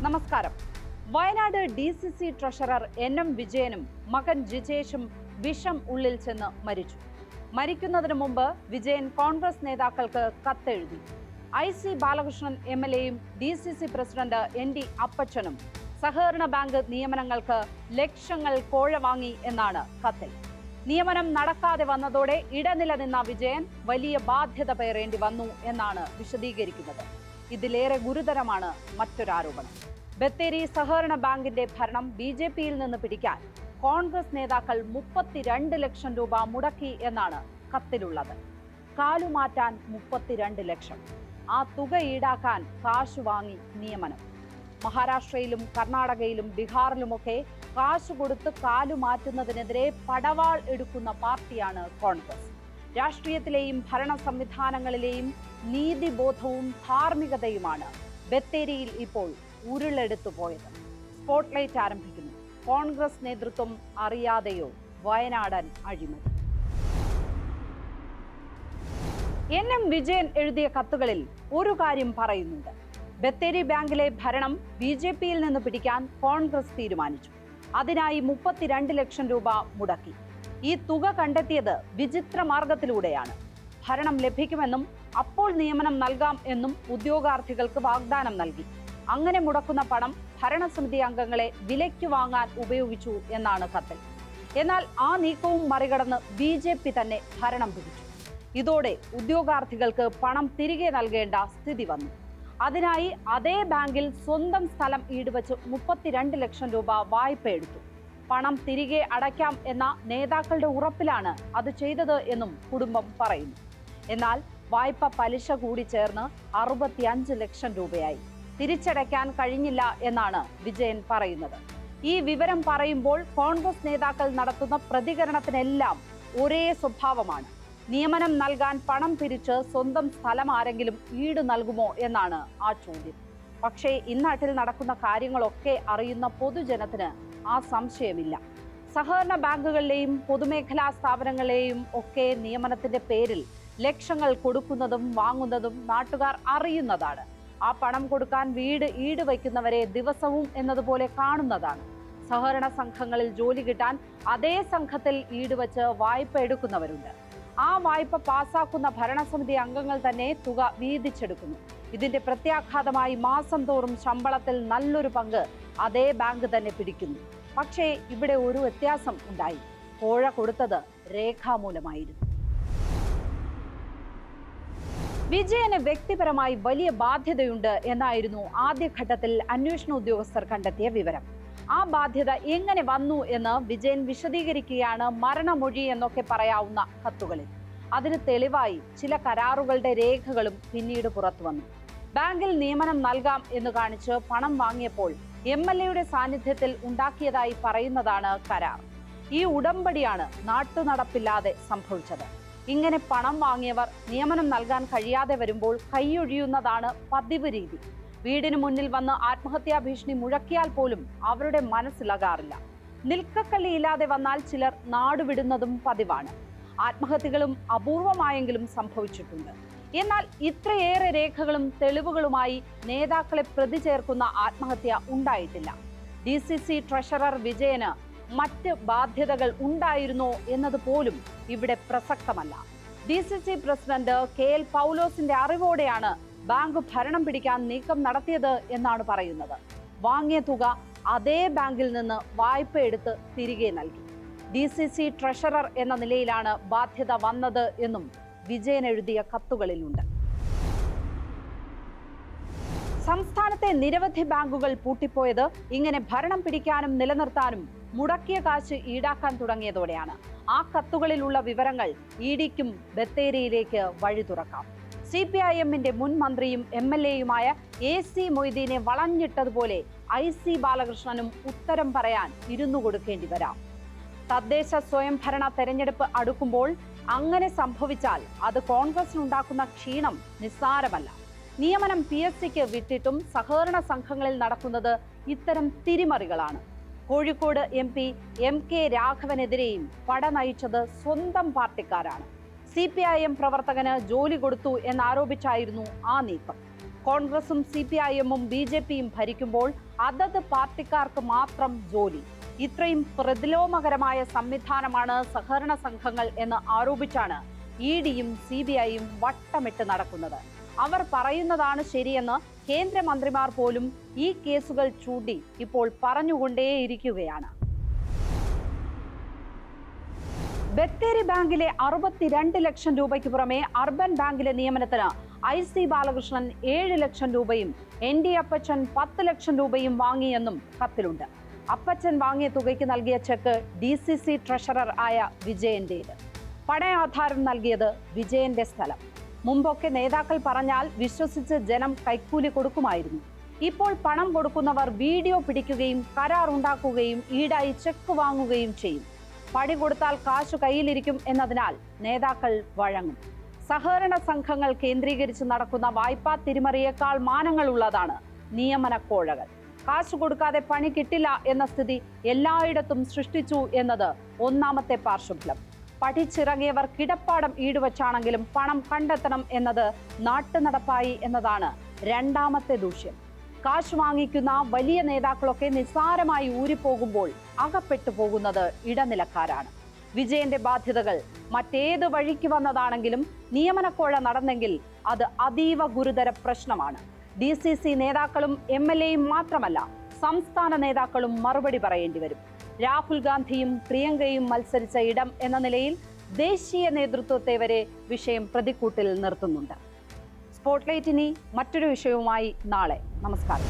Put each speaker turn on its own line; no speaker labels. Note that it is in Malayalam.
നമസ്കാരം. വയനാട് DCC ട്രഷറർ NM വിജയനും മകൻ ജിജേഷും വിഷം ഉള്ളിൽ ചെന്ന് മരിച്ചു. മരിക്കുന്നതിന് മുമ്പ് വിജയൻ കോൺഗ്രസ് നേതാക്കൾക്ക് കത്തെഴുതി. IC ബാലകൃഷ്ണൻ MLAയും DCC പ്രസിഡന്റ് ND അപ്പച്ചനും സഹകരണ ബാങ്ക് നിയമനങ്ങൾക്ക് ലക്ഷങ്ങൾ കോഴ വാങ്ങി എന്നാണ് കത്തിൽ. നിയമനം നടക്കാതെ വന്നതോടെ ഇടനില നിന്ന വിജയൻ വലിയ ബാധ്യത പേറേണ്ടി വന്നു എന്നാണ് വിശദീകരിക്കുന്നത്. ഇതിലേറെ ഗുരുതരമാണ് മറ്റൊരാരോപണം. ബത്തേരി സഹകരണ ബാങ്കിന്റെ ഭരണം BJPയിൽ നിന്ന് പിടിക്കാൻ കോൺഗ്രസ് നേതാക്കൾ 32 ലക്ഷം രൂപ മുടക്കി എന്നാണ് കത്തിലുള്ളത്. കാലുമാറ്റാൻ 32 ലക്ഷം. ആ തുക ഈടാക്കാൻ കാശ് വാങ്ങി നിയമനം. മഹാരാഷ്ട്രയിലും കർണാടകയിലും ബീഹാറിലുമൊക്കെ കാശ് കൊടുത്ത് കാലുമാറ്റുന്നതിനെതിരെ പടവാൾ എടുക്കുന്ന പാർട്ടിയാണ് കോൺഗ്രസ്. രാഷ്ട്രീയത്തിലെയും ഭരണ സംവിധാനങ്ങളിലെയും നീതിബോധവും ധാർമ്മികതയുമാണ് ബത്തേരിയിൽ ഇപ്പോൾ ഉരുളെടുത്തു പോയത്. സ്പോട്ട്ലൈറ്റ് ആരംഭിക്കുന്നു. കോൺഗ്രസ് നേതൃത്വം അറിയാതെയോ വയനാടൻ അഴിമതി. NM വിജയൻ എഴുതിയ കത്തുകളിൽ ഒരു കാര്യം പറയുന്നുണ്ട്. ബത്തേരി ബാങ്കിലെ ഭരണം BJPയിൽ നിന്ന് പിടിക്കാൻ കോൺഗ്രസ് തീരുമാനിച്ചു. അതിനായി 32 ലക്ഷം രൂപ മുടക്കി. ഈ തുക കണ്ടെത്തിയത് വിചിത്ര മാർഗത്തിലൂടെയാണ്. ഭരണം ലഭിക്കുമെന്നും അപ്പോൾ നിയമനം നൽകാം എന്നും ഉദ്യോഗാർത്ഥികൾക്ക് വാഗ്ദാനം നൽകി. അങ്ങനെ മുടക്കുന്ന പണം ഭരണസമിതി അംഗങ്ങളെ വിലയ്ക്ക് വാങ്ങാൻ ഉപയോഗിച്ചു എന്നാണ് കത്തിൽ. എന്നാൽ ആ നീക്കവും മറികടന്ന് BJP തന്നെ ഭരണം പിടിച്ചു. ഇതോടെ ഉദ്യോഗാർത്ഥികൾക്ക് പണം തിരികെ നൽകേണ്ട സ്ഥിതി വന്നു. അതിനായി അതേ ബാങ്കിൽ സ്വന്തം സ്ഥലം ഈടുവച്ച് 32 ലക്ഷം രൂപ വായ്പ എടുത്തു. പണം തിരികെ അടയ്ക്കാം എന്ന നേതാക്കളുടെ ഉറപ്പിലാണ് അത് ചെയ്തത് എന്നും കുടുംബം പറയുന്നു. എന്നാൽ വായ്പ പലിശ കൂടി ചേർന്ന് 65 ലക്ഷം രൂപയായി. തിരിച്ചടയ്ക്കാൻ കഴിഞ്ഞില്ല എന്നാണ് വിജയൻ പറയുന്നത്. ഈ വിവരം പറയുമ്പോൾ കോൺഗ്രസ് നേതാക്കൾ നടത്തുന്ന പ്രതികരണത്തിനെല്ലാം ഒരേ സ്വഭാവമാണ്. നിയമനം നൽകാൻ പണം പിരിച്ച് സ്വന്തം സ്ഥലം ആരെങ്കിലും ഈട് നൽകുമോ എന്നാണ് ആ ചോദ്യം. പക്ഷേ ഇന്നാട്ടിൽ നടക്കുന്ന കാര്യങ്ങളൊക്കെ അറിയുന്ന പൊതുജനത്തിന് ആ സംശയമില്ല. സഹകരണ ബാങ്കുകളിലെയും പൊതുമേഖലാ സ്ഥാപനങ്ങളിലെയും ഒക്കെ നിയമനത്തിന്റെ പേരിൽ ലക്ഷങ്ങൾ കൊടുക്കുന്നതും വാങ്ങുന്നതും നാട്ടുകാർ അറിയുന്നതാണ്. ആ പണം കൊടുക്കാൻ വീട് ഈട് വയ്ക്കുന്നവരെ ദിവസവും എന്നതുപോലെ കാണുന്നതാണ്. സഹകരണ സംഘങ്ങളിൽ ജോലി കിട്ടാൻ അതേ സംഘത്തിൽ ഈടുവച്ച് വായ്പ എടുക്കുന്നവരുണ്ട്. ആ വായ്പ പാസാക്കുന്ന ഭരണസമിതി അംഗങ്ങൾ തന്നെ തുക വീതിച്ചെടുക്കുന്നു. ഇതിന്റെ പ്രത്യാഘാതമായി മാസം തോറും ശമ്പളത്തിൽ നല്ലൊരു പങ്ക് അതേ ബാങ്ക് തന്നെ പിടിക്കുന്നു. പക്ഷേ ഇവിടെ ഒരു വ്യത്യാസം ഉണ്ടായി. കോഴ കൊടുത്തത് രേഖാമൂലമായിരുന്നു. വിജയന് വ്യക്തിപരമായി വലിയ ബാധ്യതയുണ്ട് എന്നായിരുന്നു ആദ്യഘട്ടത്തിൽ അന്വേഷണ ഉദ്യോഗസ്ഥർ കണ്ടെത്തിയ വിവരം. ആ ബാധ്യത എങ്ങനെ വന്നു എന്ന് വിജയൻ വിശദീകരിക്കുകയാണ് മരണമൊഴി എന്നൊക്കെ പറയാവുന്ന കത്തുകളിൽ. അതിന് തെളിവായി ചില കരാറുകളുടെ രേഖകളും പിന്നീട് പുറത്തു വന്നു. ബാങ്കിൽ നിയമനം നൽകാം എന്ന് കാണിച്ച് പണം വാങ്ങിയപ്പോൾ MLAയുടെ സാന്നിധ്യത്തിൽ ഉണ്ടാക്കിയതായി പറയുന്നതാണ് കരാർ. ഈ ഉടമ്പടിയാണ് നാട്ടുനടപ്പില്ലാതെ സംഭവിച്ചത്. ഇങ്ങനെ പണം വാങ്ങിയവർ നിയമനം നൽകാൻ കഴിയാതെ വരുമ്പോൾ കൈയൊഴിയുന്നതാണ് പതിവ് രീതി. വീടിന് മുന്നിൽ വന്ന് ആത്മഹത്യാ ഭീഷണി മുഴക്കിയാൽ പോലും അവരുടെ മനസ്സിലാകാറില്ല. നിൽക്കക്കള്ളിയില്ലാതെ വന്നാൽ ചിലർ നാടുവിടുന്നതും പതിവാണ്. ആത്മഹത്യകളും അപൂർവമായെങ്കിലും സംഭവിച്ചിട്ടുണ്ട്. എന്നാൽ ഇത്രയേറെ രേഖകളും തെളിവുകളുമായി നേതാക്കളെ പ്രതി ചേർക്കുന്ന ആത്മഹത്യ ഉണ്ടായിട്ടില്ല. DCC ട്രഷറർ വിജയന് മറ്റ് ബാധ്യതകൾ ഉണ്ടായിരുന്നോ എന്നത് പോലും ഇവിടെ പ്രസക്തമല്ല. DCC പ്രസിഡന്റ് KL പൗലോസിന്റെ അറിവോടെയാണ് ബാങ്ക് ഭരണം പിടിക്കാൻ നീക്കം നടത്തിയത് എന്നാണ് പറയുന്നത്. വാങ്ങിയ തുക അതേ ബാങ്കിൽ നിന്ന് വായ്പ എടുത്ത് തിരികെ നൽകി. DCC ട്രഷറർ എന്ന നിലയിലാണ് ബാധ്യത വന്നത് എന്നും വിജയൻ എഴുതിയ കത്തുകളിലുണ്ട്. സംസ്ഥാനത്തെ നിരവധി ബാങ്കുകൾ പൂട്ടിപ്പോയത് ഇങ്ങനെ ഭരണം പിടിക്കാനും നിലനിർത്താനും മുടക്കിയ കാശ് ഈടാക്കാൻ തുടങ്ങിയതോടെയാണ്. ആ കത്തുകളിലുള്ള വിവരങ്ങൾ EDക്കും ബത്തേരിയിലേക്ക് വഴി തുറക്കാം. CPIMന്റെ മുൻ മന്ത്രിയും MLAയുമായ AC മൊയ്തീനെ വളഞ്ഞിട്ടതുപോലെ IC ബാലകൃഷ്ണനും ഉത്തരം പറയാൻ ഇരുന്നു കൊടുക്കേണ്ടി വരാം. തദ്ദേശ സ്വയംഭരണ തെരഞ്ഞെടുപ്പ് അടുക്കുമ്പോൾ അങ്ങനെ സംഭവിച്ചാൽ അത് കോൺഗ്രസിനുണ്ടാക്കുന്ന ക്ഷീണം നിസ്സാരമല്ല. നിയമനം PSCക്ക് വിട്ടിട്ടും സഹകരണ സംഘങ്ങളിൽ നടക്കുന്നത് ഇത്തരം തിരിമറികളാണ്. കോഴിക്കോട് MP MK രാഘവനെതിരെയും പട നയിച്ചത് സ്വന്തം പാർട്ടിക്കാരാണ്. CPIM പ്രവർത്തകന് ജോലി കൊടുത്തു എന്നാരോപിച്ചായിരുന്നു ആ നീക്കം. കോൺഗ്രസും CPIM-ഉം BJP-യും ഭരിക്കുമ്പോൾ അതത് പാർട്ടിക്കാർക്ക് മാത്രം ജോലി. ഇത്രയും പ്രതിലോമകരമായ സംവിധാനമാണ് സഹകരണ സംഘങ്ങൾ എന്ന് ആരോപിച്ചാണ് ED-യും CBI-യും വട്ടമിട്ട് നടക്കുന്നത്. അവർ പറയുന്നതാണ് ശരിയെന്ന് കേന്ദ്രമന്ത്രിമാർ പോലും ഈ കേസുകൾ ചൂണ്ടി ഇപ്പോൾ പറഞ്ഞുകൊണ്ടേയിരിക്കുകയാണ്. ബത്തേരി ബാങ്കിലെ 62 ലക്ഷം രൂപയ്ക്ക് പുറമെ അർബൻ ബാങ്കിലെ നിയമനത്തിന് IC ബാലകൃഷ്ണൻ 7 ലക്ഷം രൂപയും ND അപ്പച്ചൻ 10 ലക്ഷം രൂപയും വാങ്ങിയെന്നും കത്തിലുണ്ട്. അപ്പച്ചൻ വാങ്ങിയ തുകയ്ക്ക് നൽകിയ ചെക്ക് DCC ട്രഷറർ ആയ വിജയന്റേത്. പണയാധാരം നൽകിയത് വിജയന്റെ സ്ഥലം. മുമ്പൊക്കെ നേതാക്കൾ പറഞ്ഞാൽ വിശ്വസിച്ച് ജനം കൈക്കൂലി കൊടുക്കുമായിരുന്നു. ഇപ്പോൾ പണം കൊടുക്കുന്നവർ വീഡിയോ പിടിക്കുകയും കരാർ ഉണ്ടാക്കുകയും ഈടായി ചെക്ക് വാങ്ങുകയും ചെയ്യും. പടി കൊടുത്താൽ കാശു കയ്യിലിരിക്കും എന്നതിനാൽ നേതാക്കൾ വഴങ്ങും. സഹകരണ സംഘങ്ങൾ കേന്ദ്രീകരിച്ച് നടക്കുന്ന വായ്പാ തിരിമറിയേക്കാൾ മാനങ്ങളുള്ളതാണ് നിയമന കോഴകൾ. കാശു കൊടുക്കാതെ പണി കിട്ടില്ല എന്ന സ്ഥിതി എല്ലായിടത്തും സൃഷ്ടിച്ചു എന്നത് ഒന്നാമത്തെ പാർശ്വഫലം. പഠിച്ചിറങ്ങിയവർ കിടപ്പാടം ഈടുവച്ചാണെങ്കിലും പണം കണ്ടെത്തണം എന്നത് നാട്ടുനടപ്പായി എന്നതാണ് രണ്ടാമത്തെ ദൂഷ്യം. കാശ് വാങ്ങിക്കുന്ന വലിയ നേതാക്കളൊക്കെ നിസ്സാരമായി ഊരിപ്പോകുമ്പോൾ അകപ്പെട്ടു പോകുന്നത് ഇടനിലക്കാരാണ്. വിജയന്റെ ബാധ്യതകൾ മറ്റേത് വഴിക്ക് വന്നതാണെങ്കിലും നിയമനക്കോഴ നടന്നെങ്കിൽ അത് അതീവ ഗുരുതര പ്രശ്നമാണ്. DCC നേതാക്കളും MLA-യും മാത്രമല്ല, സംസ്ഥാന നേതാക്കളും മറുപടി പറയേണ്ടി വരും. രാഹുൽ ഗാന്ധിയും പ്രിയങ്കയും മത്സരിച്ച ഇടം എന്ന നിലയിൽ ദേശീയ നേതൃത്വത്തെ വരെ വിഷയം പ്രതിക്കൂട്ടിൽ നിർത്തുന്നുണ്ട്. സ്പോട്ട്ലൈറ്റ് ഇനി മറ്റൊരു വിഷയവുമായി നാളെ. നമസ്കാരം.